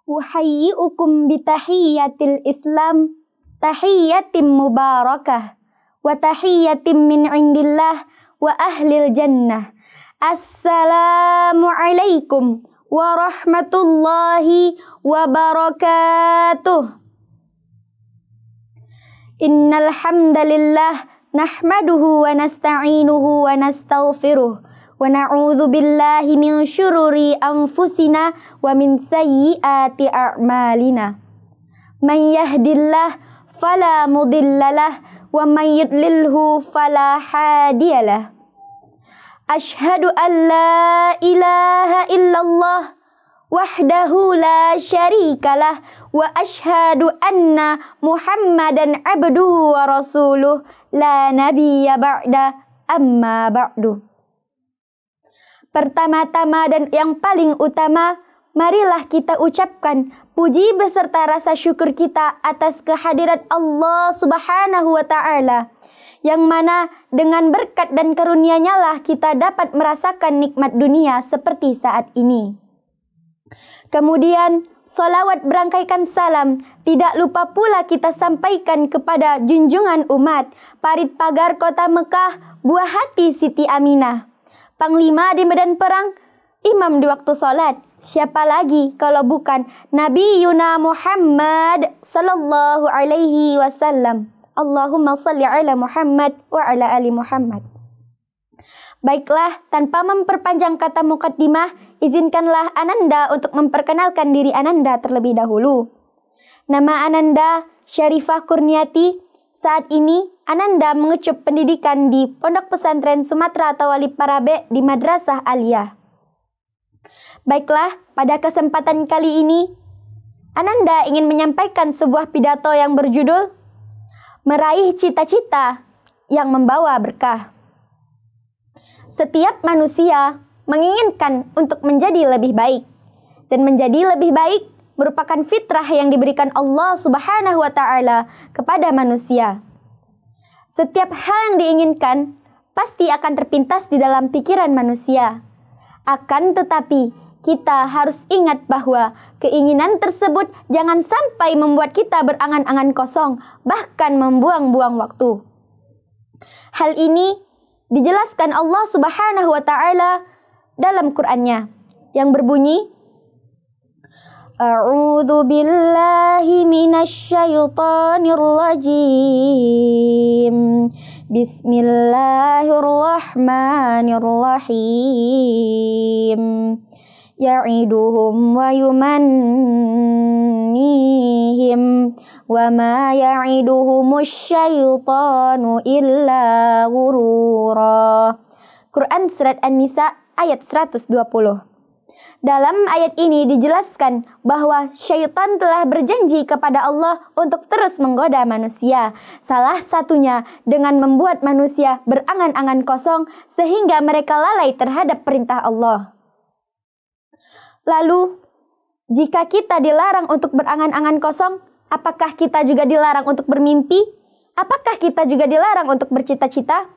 Uhayyi'ukum bitahiyyatil Islam, tahiyyatim mubarakah, wa tahiyyatim min indillah wa ahlil jannah. Assalamu alaikum warahmatullahi wabarakatuh. Innal hamdalillah nahmaduhu wa nasta'inuhu wa nastaghfiruh wa na'udzu billahi min syururi anfusina wa min sayyiati a'malina. Man yahdillah fala mudhillalah wa man yudlilhu fala hadiyalah. Asyhadu an la ilaha illallah wahdahu la syarikalah wa asyhadu anna Muhammadan abduhu wa rasuluh la nabiyya ba'da amma ba'du. Pertama-tama dan yang paling utama, marilah kita ucapkan puji beserta rasa syukur kita atas kehadirat Allah Subhanahu wa Ta'ala, yang mana dengan berkat dan karunia-Nya lah kita dapat merasakan nikmat dunia seperti saat ini. Kemudian salawat berangkaikan salam tidak lupa pula kita sampaikan kepada junjungan umat, parit pagar kota Mekah, buah hati Siti Aminah, panglima di medan perang, imam di waktu salat. Siapa lagi kalau bukan Nabi Yuna Muhammad sallallahu alaihi wasallam. Allahumma salli ala Muhammad wa ala ali Muhammad. Baiklah, tanpa memperpanjang kata mukaddimah, izinkanlah Ananda untuk memperkenalkan diri Ananda terlebih dahulu. Nama Ananda Syarifah Kurniati. Saat ini Ananda mengecup pendidikan di Pondok Pesantren Sumatera Tawalib Parabe di Madrasah Aliyah. Baiklah, pada kesempatan kali ini Ananda ingin menyampaikan sebuah pidato yang berjudul Meraih Cita-Cita yang Membawa Berkah. Setiap manusia menginginkan untuk menjadi lebih baik, dan menjadi lebih baik merupakan fitrah yang diberikan Allah Subhanahu wa Ta'ala kepada manusia. Setiap hal yang diinginkan pasti akan terpintas di dalam pikiran manusia. Akan tetapi, kita harus ingat bahwa keinginan tersebut jangan sampai membuat kita berangan-angan kosong, bahkan membuang-buang waktu. Hal ini dijelaskan Allah Subhanahu wa Ta'ala dalam Qur'an-Nya yang berbunyi, A'udzu billahi minasy syaithanir rajim. Bismillahirrahmanirrahim. Ya'iduhum wa yumannihim wa ma ya'iduhumus syaitanu illa ghurura. Quran Surat An-Nisa ayat 120. Dalam ayat ini dijelaskan bahwa syaitan telah berjanji kepada Allah untuk terus menggoda manusia. Salah satunya dengan membuat manusia berangan-angan kosong sehingga mereka lalai terhadap perintah Allah. Lalu, jika kita dilarang untuk berangan-angan kosong, apakah kita juga dilarang untuk bermimpi? Apakah kita juga dilarang untuk bercita-cita?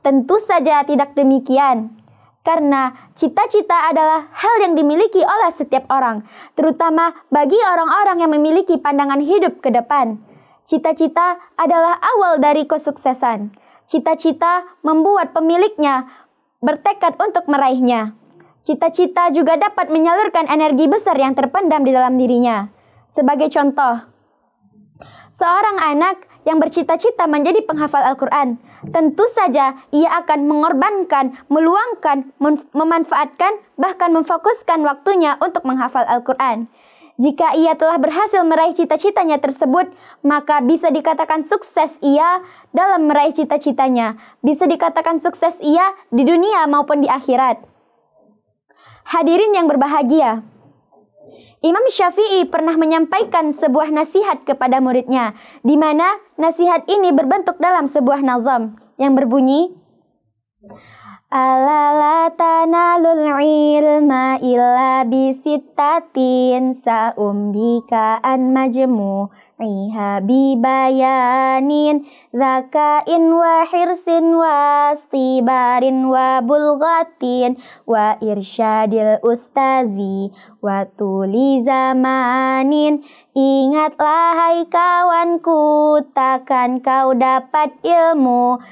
Tentu saja tidak demikian. Karena cita-cita adalah hal yang dimiliki oleh setiap orang, terutama bagi orang-orang yang memiliki pandangan hidup ke depan. Cita-cita adalah awal dari kesuksesan. Cita-cita membuat pemiliknya bertekad untuk meraihnya. Cita-cita juga dapat menyalurkan energi besar yang terpendam di dalam dirinya. Sebagai contoh, seorang anak yang bercita-cita menjadi penghafal Al-Quran, tentu saja ia akan mengorbankan, meluangkan, memanfaatkan, bahkan memfokuskan waktunya untuk menghafal Al-Quran. Jika ia telah berhasil meraih cita-citanya tersebut, maka bisa dikatakan sukses ia dalam meraih cita-citanya. Bisa dikatakan sukses ia di dunia maupun di akhirat. Hadirin yang berbahagia, Imam Syafi'i pernah menyampaikan sebuah nasihat kepada muridnya, di mana nasihat ini berbentuk dalam sebuah nazam yang berbunyi, Ala la tanalul ilma illa bisittatin sa'umbika an majmu'iha bibayanin zakain wa hirsin wa istibarin wa bulghatin wa irsyadil ustazi wa tuli zamanin. Ingatlah hai kawanku, takkan kau dapat ilmu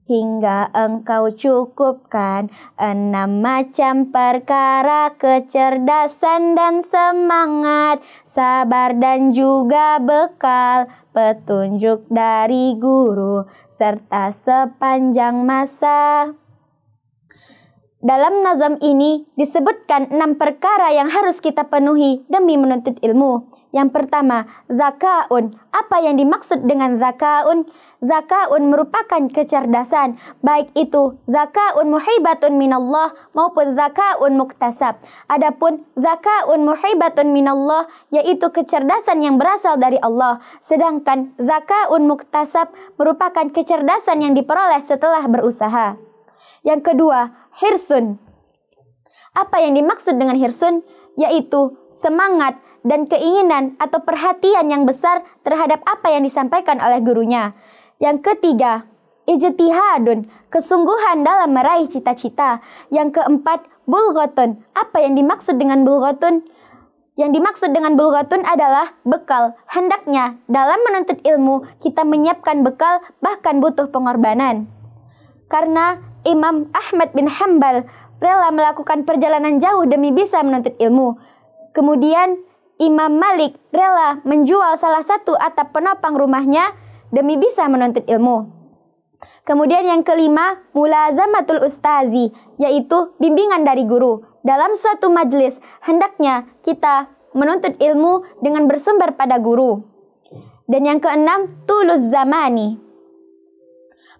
hingga engkau cukupkan 6 macam perkara: kecerdasan dan semangat, sabar dan juga bekal, petunjuk dari guru, serta sepanjang masa. Dalam nazam ini disebutkan 6 perkara yang harus kita penuhi demi menuntut ilmu. Yang pertama, zakaun. Apa yang dimaksud dengan zakaun? Zakaun merupakan kecerdasan, baik itu zakaun muhibatun minallah maupun zakaun muktasab. Adapun zakaun muhibatun minallah yaitu kecerdasan yang berasal dari Allah, sedangkan zakaun muktasab merupakan kecerdasan yang diperoleh setelah berusaha. Yang kedua, hirsun. Apa yang dimaksud dengan hirsun? Yaitu semangat dan keinginan atau perhatian yang besar terhadap apa yang disampaikan oleh gurunya. Yang ketiga, ijtihadun, kesungguhan dalam meraih cita-cita. Yang keempat, bulghatun. Apa yang dimaksud dengan bulghatun? Yang dimaksud dengan bulghatun adalah bekal. Hendaknya dalam menuntut ilmu kita menyiapkan bekal, bahkan butuh pengorbanan. Karena Imam Ahmad bin Hanbal rela melakukan perjalanan jauh demi bisa menuntut ilmu. Kemudian Imam Malik rela menjual salah satu atap penopang rumahnya demi bisa menuntut ilmu. Kemudian yang kelima, mulazamatul ustazi, yaitu bimbingan dari guru. Dalam suatu majelis, hendaknya kita menuntut ilmu dengan bersumber pada guru. Dan yang keenam, tuluz zamani.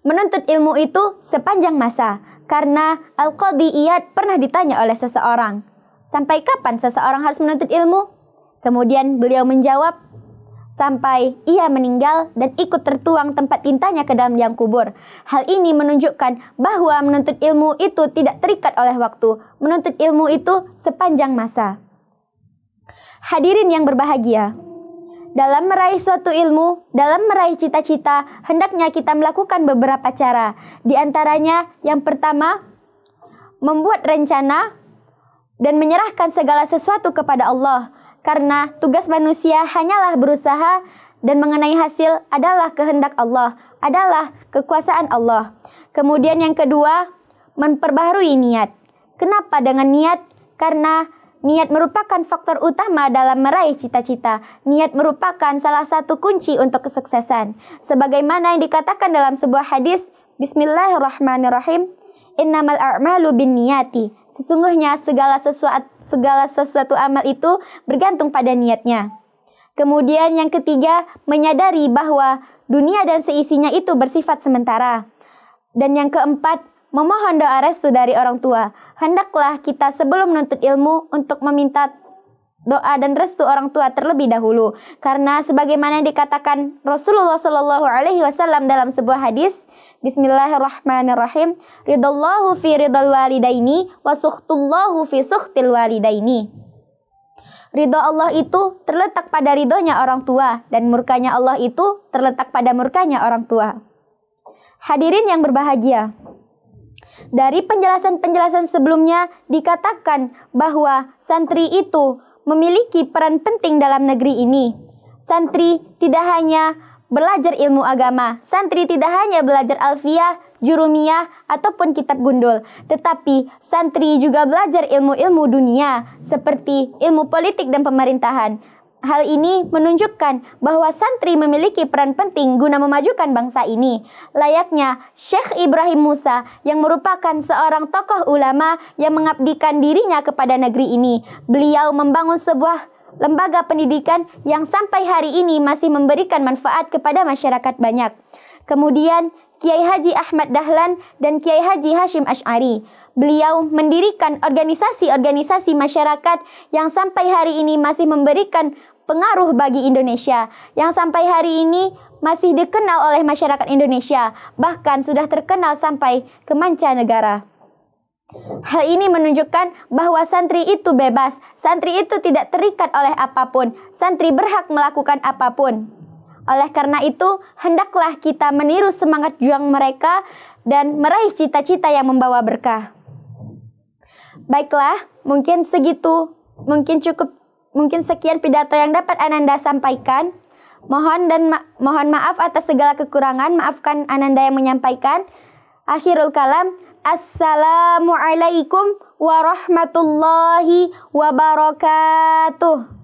Menuntut ilmu itu sepanjang masa, karena Al-Qadhi Iyad pernah ditanya oleh seseorang, sampai kapan seseorang harus menuntut ilmu? Kemudian beliau menjawab, sampai ia meninggal dan ikut tertuang tempat tintanya ke dalam liang kubur. Hal ini menunjukkan bahwa menuntut ilmu itu tidak terikat oleh waktu. Menuntut ilmu itu sepanjang masa. Hadirin yang berbahagia, dalam meraih suatu ilmu, dalam meraih cita-cita, hendaknya kita melakukan beberapa cara. Di antaranya, yang pertama, membuat rencana dan menyerahkan segala sesuatu kepada Allah. Karena tugas manusia hanyalah berusaha dan mengenai hasil adalah kehendak Allah, adalah kekuasaan Allah. Kemudian yang kedua, memperbaharui niat. Kenapa dengan niat? Karena niat merupakan faktor utama dalam meraih cita-cita. Niat merupakan salah satu kunci untuk kesuksesan. Sebagaimana yang dikatakan dalam sebuah hadis, Bismillahirrahmanirrahim, innamal a'malu binniyati. Sesungguhnya segala sesuatu amal itu bergantung pada niatnya. Kemudian yang ketiga, menyadari bahwa dunia dan seisinya itu bersifat sementara. Dan yang keempat, memohon doa restu dari orang tua. Hendaklah kita sebelum menuntut ilmu untuk meminta doa dan restu orang tua terlebih dahulu. Karena sebagaimana yang dikatakan Rasulullah SAW dalam sebuah hadis, Bismillahirrahmanirrahim, ridallahu fi ridal walidaini wa sukhtullahu fi sukhtil walidaini. Ridho Allah itu terletak pada ridhonya orang tua, dan murkanya Allah itu terletak pada murkanya orang tua. Hadirin yang berbahagia, dari penjelasan-penjelasan sebelumnya dikatakan bahwa santri itu memiliki peran penting dalam negeri ini. Santri tidak hanya belajar ilmu agama, santri tidak hanya belajar alfiyah, jurumiyah, ataupun kitab gundul, tetapi santri juga belajar ilmu-ilmu dunia, seperti ilmu politik dan pemerintahan. Hal ini menunjukkan bahwa santri memiliki peran penting guna memajukan bangsa ini. Layaknya Syekh Ibrahim Musa yang merupakan seorang tokoh ulama yang mengabdikan dirinya kepada negeri ini. Beliau membangun sebuah lembaga pendidikan yang sampai hari ini masih memberikan manfaat kepada masyarakat banyak. Kemudian Kiai Haji Ahmad Dahlan dan Kiai Haji Hashim Asy'ari. Beliau mendirikan organisasi-organisasi masyarakat yang sampai hari ini masih memberikan pengaruh bagi Indonesia, yang sampai hari ini masih dikenal oleh masyarakat Indonesia, bahkan sudah terkenal sampai ke mancanegara. Hal ini menunjukkan bahwa santri itu bebas, santri itu tidak terikat oleh apapun, santri berhak melakukan apapun. Oleh karena itu, hendaklah kita meniru semangat juang mereka dan meraih cita-cita yang membawa berkah. Baiklah, mungkin segitu, mungkin sekian pidato yang dapat Ananda sampaikan. Mohon maaf atas segala kekurangan, maafkan Ananda yang menyampaikan. Akhirul kalam, Assalamualaikum warahmatullahi wabarakatuh.